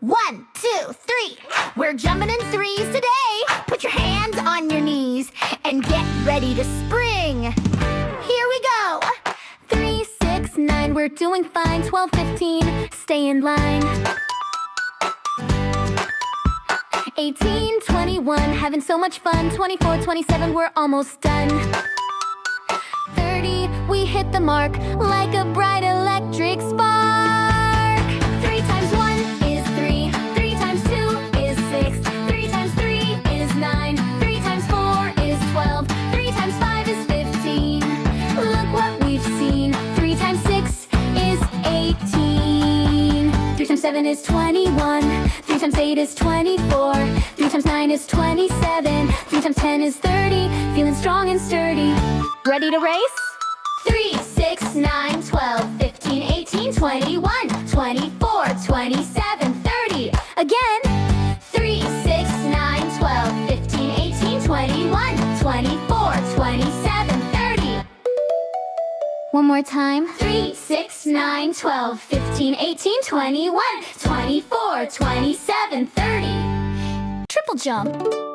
1, 2, 3. We're jumping in threes today. Put your hands on your knees and get ready to spring. Here we go. 3, 6, 9. We're doing fine. 12, 15. Stay in line. 18, 21. Having so much fun. 24, 27. We're almost done. 30. We hit the mark like a bright electric spark. 3 times 1 is 3. 3 times 2 is 6. 3 times 3 is 9. 3 times 4 is 12. 3 times 5 is 15. Look what we've seen. 3 times 6 is 18. 3 times 7 is 21. 3 times 8 is 24. 3 times 9 is 27. 3 times 10 is 30. Feeling strong and sturdy. Ready to race? 3, 6, 9, 12, 15, 18, 21, 24, 27, 30. Again. 3, 6, 9, 12, 15, 18, 21, 24, 27, 30. One more time. 3, 6, 9, 12, 15, 18, 21, 24, 27, 30. Triple jump.